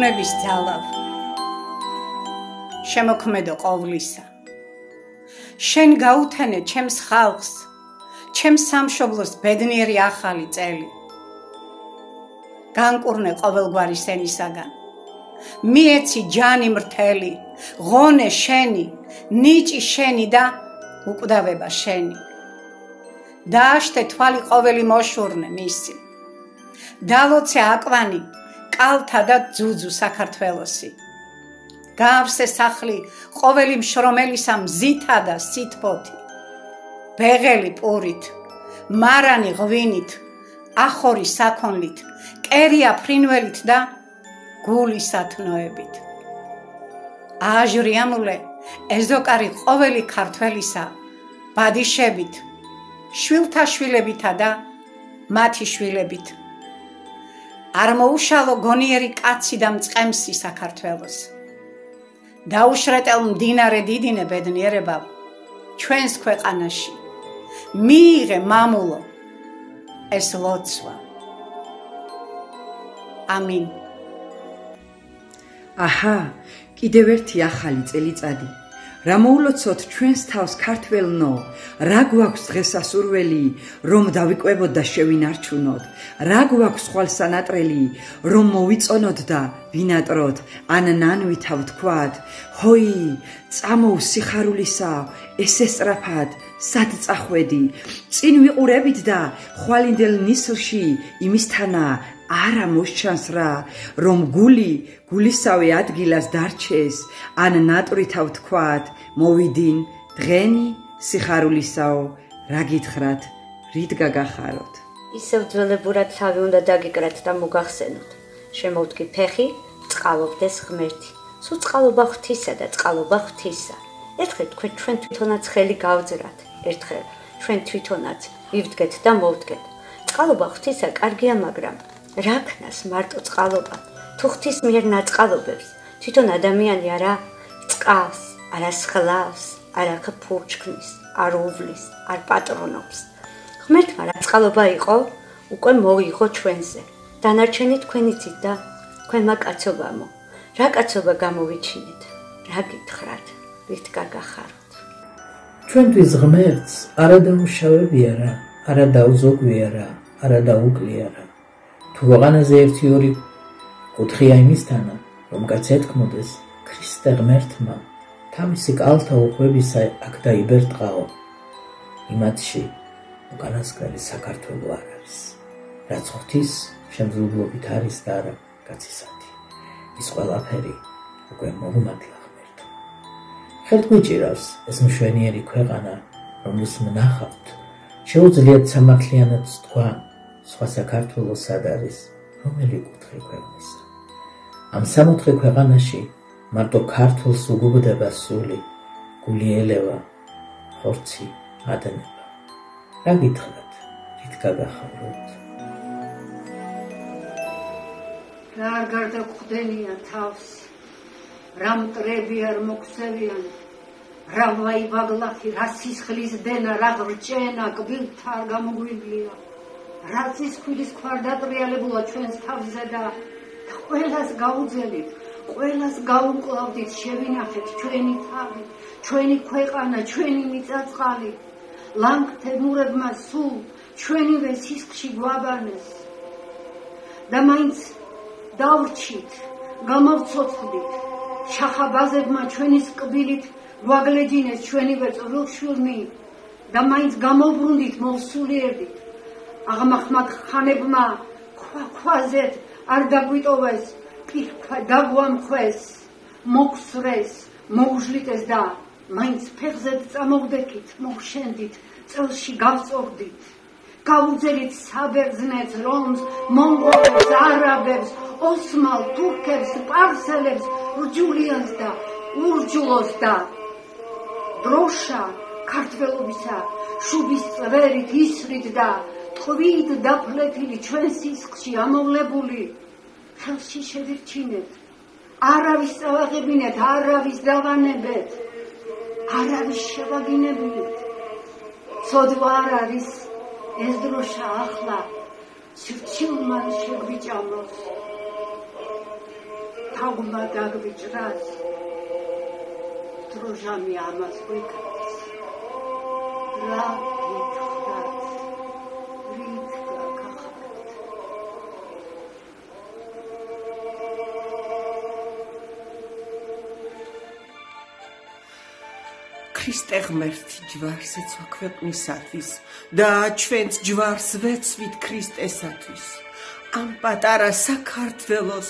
ბუნების ძალავ, შემოქმედო ყოვლისა. შენ გაუთენე ჩემს ხალხს, ჩემს სამშობლოს ბედნიერი ახალი წელი. განკურნე ყოველგვარი სენისაგან, მიეცი ჯანი მრთელი, ღონე შენი, ნიჭი შენი და უკვდავება შენი. დააშთე თვალი ყოველი მოშურნე მისი, დალოცე აკვანი კალთა და ძუძუ საქართველოსი. გაავსე სახლი ყოველი მშრომელისა მზითა და სითბოთი, ბეღელი პურით, მარანი ღვინით, ახორი საქონლით, კერია ფრინველით და გული სათნოებით. ააჟრიამულე ეზოკარი ყოველი ქართველისა ბადიშებით, შვილთა შვილებითა და მათი შვილებით. არ მოუშალო გონიერი კაცი და მწყემსი საქართველოს. დაუშრეტელ მდინარე დიდინე ბედნიერებავ ჩვენს ქვეყანაში. მიიღე მამულო ეს ლოცვა. ამინ. აჰა, კიდევ ერთი ახალი წელიწადი. რა მოულოცოთ ჩვენს თავს ქართველნო, რა გვაქვს დღესასურველი, რომ დავიკვებოთ და შევინარჩუნოთ, რა გვაქვს ხვალსანატრელი, რომ მოვიწონოთ და ვინატროთ, ან ნანვითა ვთქვათ, ჰოი, წამოუ სიხარულისა, ესე სწრაფად, სად წახვედი, წინ ვიყურებით და ხვალინდელ ნისლში იმისთანა არა მოსჩანს რა, რომ გულისავე ადგილას დარჩეს, ან ნატვრითა ვთქვათ, მოვიდნენ დღენი სიხარულისაო, რა გითხრათ, რით გაგახაროთ. ისევ ძველებურად თავი უნდა დაგიკრათ და მოგახსენოთ. შემოვდგი ფეხი, წყალობდეს ღმერთი. სულ წყალობა ღვთისა და წყალობა ღვთისა. ერთხელ თქვენ ჩვენ თვითონაც ხელი გავძრათ, ერთხელ ჩვენ თვითონაც ვივდგეთ და მოვდგეთ. წყალობა ღვთისა კარგია, მაგრამ რა ქნას მარტო წყალობა? თუ ღვთის მიერ ნაწყალობებს, თვითონ ადამიანი არა წყავს, არა სხლავს, არა ფურჩქნის, არ უვლის, არ პატრონობს. ღმერთმა რა წყალობა იყო, უკვე მოიღო ჩვენზე. დანარჩენი თქვენ იცით და თქვენმა კაცობამო. რა კაცობა გამოვიჩინეთ? რა გითხრათ? რით გაგახაროთ? ჩვენთვის ღმერთს არა დაუშავებიარა, არა დაუზოგვიარა, არა დაუკლიარა. თუ ქვეყანაზე 1-2 კუთხია იმისთანა, რომ კაც ეთქმოდეს, ქრისტე ღმერთმა თავისი კალთა უხვებისა აქ დაიბერტყაო. იმათში უკანასკნელი საქართველო არ არის, რაც ღვთის შემძლებლობით არის და არა კაცისათი. ის ყველაფერი უკვე მოგუმატლა ღმერთმა. ხელთ გვიჭირავს ეს მშვენიერი ქვეყანა, რომლის მნახავთ, შეუძლიათ სამართლიანად თქვა, სხვა საქართველო სად არის, რომელი კუთხე ქვეყნისა. ამ სამოთხე ქვეყანაში მარტო ქართულს უგუგდება სული, გული ელევა, ხორცი ადნება. რა გითხრათ, რით გაგახაროთ? რა არ გარდაგხვდენია თავს, რა მტრები არ მოგვსევიან, რა ვაიბაგლახი, რა სისხლის დენა, რა ხრჭენა, კბილთა არ გამოგვიბლია, რა ცისქვილის ქვარდატრიალებულა ჩვენს თავზე და ყველას გაუძელით, ყველას გაუმკლავდით, შევინახეთ ჩვენი თავი, ჩვენი ქვეყანა, ჩვენი მიწაწყალი. ლანგთემურებმა სულ ჩვენივე სისხლში გვაბანეს და მაინც დავრჩით, გამოვცოცხლით, შახაბაზებმა ჩვენის კბილით გვაგლეჯინეს ჩვენივე წვრილშვილნი და მაინც გამოვბრუნდით, მოვსულიერდით. აღმახმად ხანებმა ქვაზე არ დაგვიტოვეს, პირქვა დაგვამხვეს, მოგსრეს, მოგჟლიტეს და მაინც ფეხზედ წამოვდექით, მოგშენდით, წელში გავწორდით. გავუძელით საბერძნეთს, რომს, მონღოლებს, არაბებს, ოსმალ, თურქებს, სპარსელებს, რჯულიანს და ურჯულოს და დროშა ქართველობისა შუბის წვერით ისრით და ტყვით დაფლეთილი ჩვენ სისხლში ამოვლებული ხელში შევირჩინეთ. არავის წავაღებინეთ, არავის დავანებეთ, არავის შევაგინებინეთ. ცოდვა არ არის ეს დროშა ახლა სირჩილმან შეგვიჭამოს. თაგვმა დაგვიჭრას დროჟამი ამას გვეკეთეს რა გითხრათ რით გაგახარეთ ქრისტე ღმერთი ჯვარს ეცვა ქვეყნისათვის და ჩვენც ჯვარს ვეცვით ქრისტესათვის ამ პატარა საქართველოს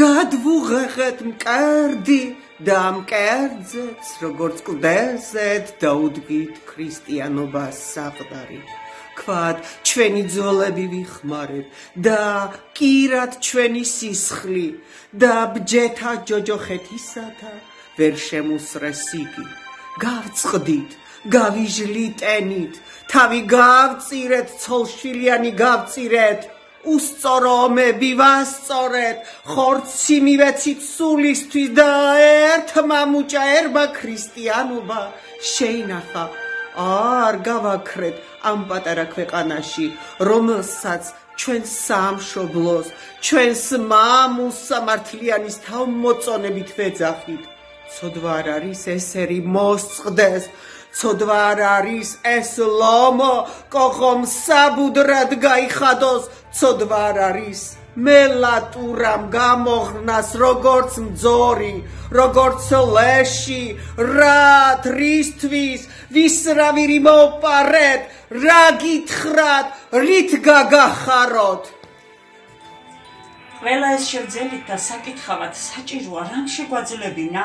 გადვუღეხეთ მკერდი და მკერდზეც როგორც კლდეზედ დაუდგით ქრისტიანობას საყდარი ქვად ჩვენი ძოლები ვიხმარეთ და კირად ჩვენი სისხლი და ბჯეთა ჯოჯოხეთისათა ვერ შემუსრეს იგი გავწყდით, გავიჟლიტენით, თავი გავწირეთ, ცოლშვილიანი გავწირეთ, უსწორო ომები ვასწორეთ, ხორცი მივეცით სულისთვის და ერთმა მუჭა ერმა ქრისტიანობა შეინახა. არ გავაქრეთ ამ პატარა ქვეყანაში, რომელსაც ჩვენ სამშობლოს, ჩვენს მამულს სამართლიანის თავმოწონებით ვეძახით. ცოდვა არ არის ესერი მოსწყდეს, ცოდვა არ არის ეს ლომო კოხომ საბუდრად გაიხადოს, ცოდვა არ არის მელატურამ გამოღრნას როგორც მძორი, როგორც ლეში, რად, რისთვის, ვის რა ვირი მოვპარეთ, რა გითხრათ, რით გაგახაროთ. ყველა ეს შევძელით და საკითხავად საჭიროა რამ შეგვაძლებინა,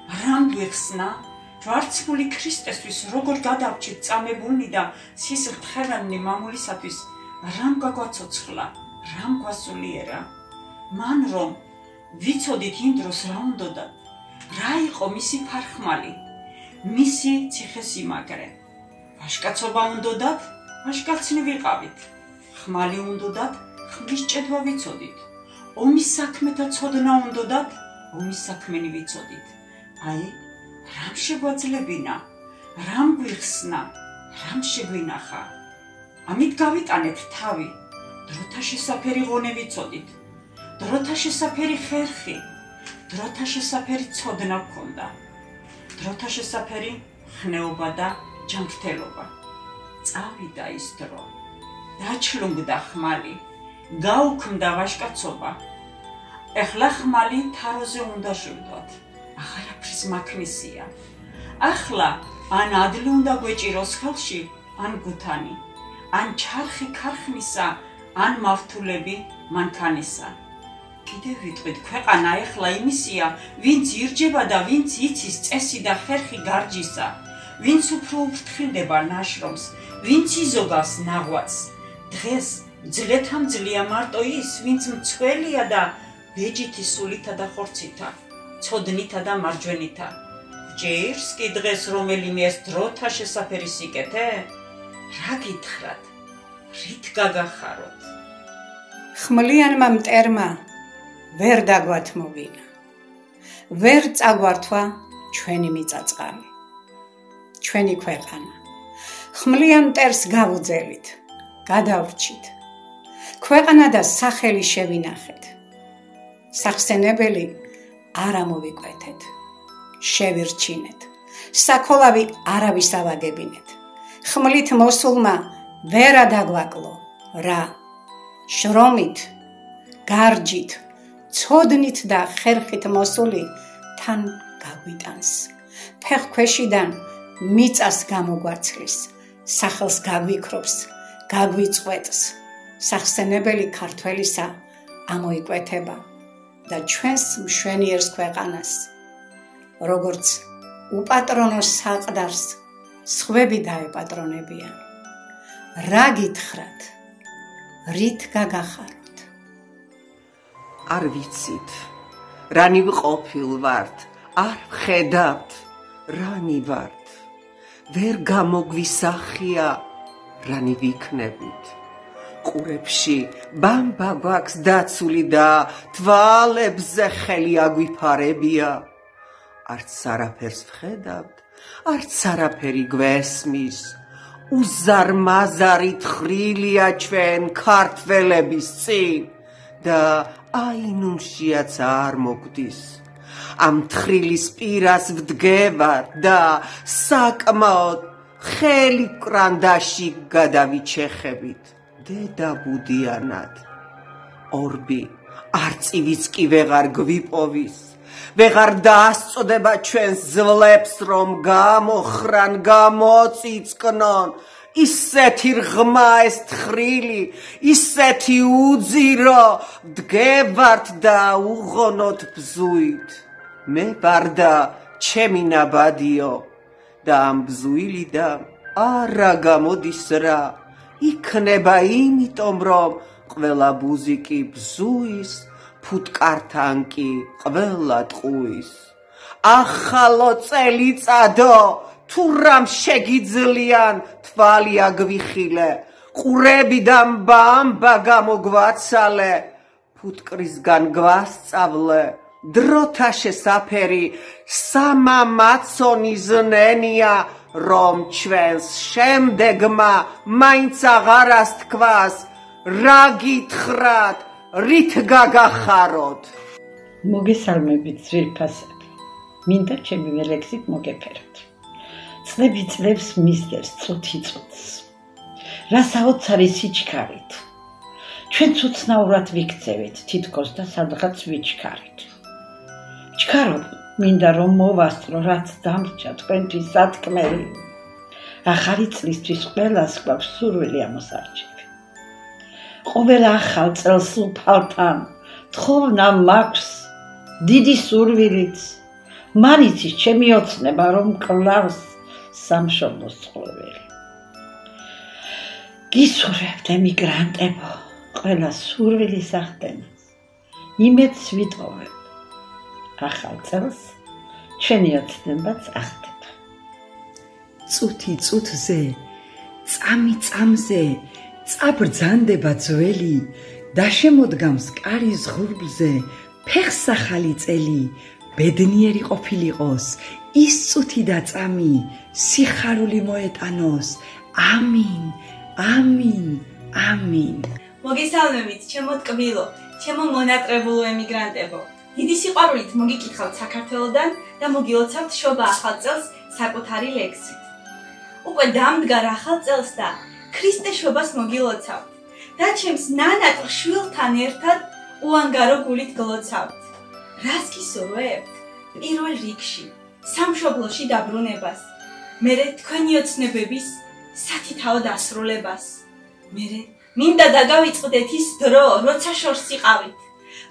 რამ გვიხსნა, ჯვარცმული ქრისტესთვის როგორ გადავჭით წამებულნი და სისხლთხევანნი მამულისათვის, რამ გაგვაცოცხლა, რამ გვასულიერა, მან რომ ვიცოდით იმ დროს რა უნდოდათ, რა იყო მისი ფარხმალი, მისი ციხესიმაგრე, ვაჟკაცობა უნდოდათ, ვაჟკაცნი ვიყავით, ხმალი უნდოდათ, ხმლის ჭედვა ვიცოდით, ომის საქმეთა ცოდნა უნდოდათ, ომის საქმენი ვიცოდით. აი, რამ შეგვაძლებინა, რამ გვიხსნა, რამ შეგვინახა. ამით გავიტანეთ თავი, დროთა შესაფერი ღონე ვიცოდით, დროთა შესაფერი ხერხი, დროთა შესაფერი ცოდნა გქონდა, დროთა შესაფერი ხნეობა და ჯანმრთელობა. წავიდა ის დრო, დაჩლუნგდა ხმალი, გაუქმდა ვაჟკაცობა. ეხლა ხმალი თაროზე უნდა შევდოთ, აღარაფრის მაქმისია. ახლა ან ადლი უნდა გვეჭიროს ხელში, ან გუთანი, ან ჩარხი ქარხნისა, ან მავთულები მანქანისა. კიდევ ვიტყვით, ქვეყანა ეხლა იმისია, ვინც ირჯება და ვინც იცის წესი და ხერხი გარჯისა, ვინც უფრო უფრთხილდება ნაშრომს, ვინც იზოგავს ნაღვაწს. დღეს მძლეთამძლია მარტო ის, ვინც მცველია და ბეჯითი სულითა და ხორცითა, ცოდნითა და მარჯვენითა. ჭირს კი დღეს რომელიმე ეს დროთა შესაფერი სიკეთე? რა გითხრათ, რით გაგახაროთ? ხმლიანმა მტერმა ვერ დაგვათმობინა, ვერ წაგვართვა ჩვენი მიწაწყალი, ჩვენი ქვეყანა. ხმლიან მტერს გავუძელით, გადავრჩით, ქვეყანა და სახელი შევინახეთ. სახსენებელი არ ამოვიკვეთეთ, შევირჩინეთ, საქოლავი არავის ავაგებინეთ. ხმლით მოსულმა ვერა დაგვაკლო, რა შრომით, გარჯით, ცოდნით და ხერხით მოსული თან გაგვიტანს. ფეხქვეშიდან მიწას გამოგვაცლის, სახელს გაგვიქრობს, გაგვიწყვეტს. სახსენებელი ქართველისა ამოიკვეთება და ჩვენს მშვენიერს ქვეყანას, როგორც უპატრონოს საყდარს, სხვები დაეპატრონებიან. რა გითხრათ, რით გაგახაროთ? არ ვიცით, რანი ვყოფილ ვართ, არ ვხედავთ, რანი ვართ, ვერ გამოგვისახია, რანი ვიქნებით. ყურებში ბამბა გვაქვს დაცული და თვალებზე ხელი აგვიფარებია. არც არაფერს ვხედავთ, არც არაფერი გვესმის. უზარმაზარი თხრილია ჩვენ ქართველების წინ და აინუნშიაც არ მოგდის. ამ თხრილის პირას ვდგევარ და საკმაოდ ხელი კრანდაში გადავიჩეხებით. დედა ბუდიანად. ორბი არწივიც კი ვეღარ გვიპოვის. ვეღარ დაასწოდება ჩვენს ძლებს, რომ გამოხრან, გამოწიწკნონ. ისეთი ღმა ეს თხრილი, ისეთი უძირო, ვდგევართ და უღონოთ ბზუით. მე ბარდა ჩემი ნაბადიო და ამ ბზუილიდან არა გამოდის რა. იქნება იმიტომ, რომ ყველა ბუზიკი ბზუის, ფუტკართან კი ყველა ტყუის. ახალო წელიწადო, თუ რამ შეგიძლიან, თვალი აგვიხილე, ყურებიდან ბამბა გამოგვაცალე, ფუტკრისგან გვასწავლე, დროთა შესაფერი სამამაცონი ზნენია, რომ ჩვენს შემდეგმა მაინც აღარას თქვას, რა გითხრათ, რით გაგახაროთ. მოგესალმებით ძვირფასები, მინდა ჩემი ველექსით მოგეფეროთ. წლები წლებს მისდევს წუთი წუთს. რა საოცარი სიჩქარით. ჩვენც უცნაურად ვიქცევით თითქოს და სადღაც ვიჩქარით. ვჩქარობ, მინდა რომ მოვასწრო, რაც დამრჩა თქვენთვის სათქმელი. ახალი წლისთვის ყველას გვაქვს სურვილი ამოსარჩევი. ყოველ ახალ წელს უფალთან თხოვნა მაქვს დიდი სურვილით. მან იცის ჩემი ოცნება, რომ კლავს სამშობლოს წყლოველი. გისურვებთ ემიგრანტებო, ყველა სურვილის ახდენას. იმედს ვიტოვებ. ახალ წელს ჩვენი ოცნებაც ახდება. წუთი წუთზე, წამი წამზე, წაბრძანდება ძველი, დაშემოდგამს კარის ღრუბლზე, ფეხს ახალი წელი, ბედნიერი ყოფილიყოს, ის წუთი და წამი, სიხარული მოეტანოს, ამინ, ამინ, ამინ. მოგესალმებით, ჩემო ტკბილო, ჩემო მონატრებულო ემიგრანტებო. დიდი სიყვარულით მოგიკითხავთ საქართველოდან და მოგილოცავთ შობა ახალ წელს საკუთარი ლექსით. უკვე დამდგარ ახალ წელს და ქრისტეს შობას მოგილოცავთ და ჩემს ნანატ შვილთან ერთად უანგარო გულით გლოცავთ. რას გისურვებთ? პირველ რიგში სამშობლოში დაბრუნებას, მერე თქვენი ოცნებების სათითაო დასრულებას. მერე მინდა დაგავიწყდეთ ის დრო, როცა შორს იყავით,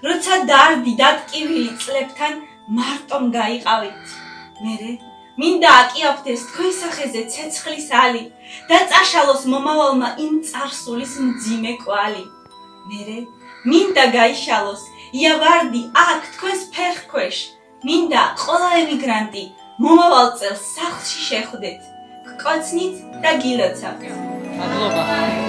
როცა დარდი დატკივილი წლებთან მარტომ გაიყავით. მერე მინდა აკიაფდეს თქვენ სახეზე ცეცხლის ალი და წაშალოს მომავალმა იმ წარსულის მძიმე კვალი. მერე მინდა გაიშალოს იავარდი აქ თქვენს ფეხქვეშ. მინდა ყველა ემიგრანტი მომავალ წელს სახლში შეხვდეთ, გკოცნით და გილოცავთ. მადლობა.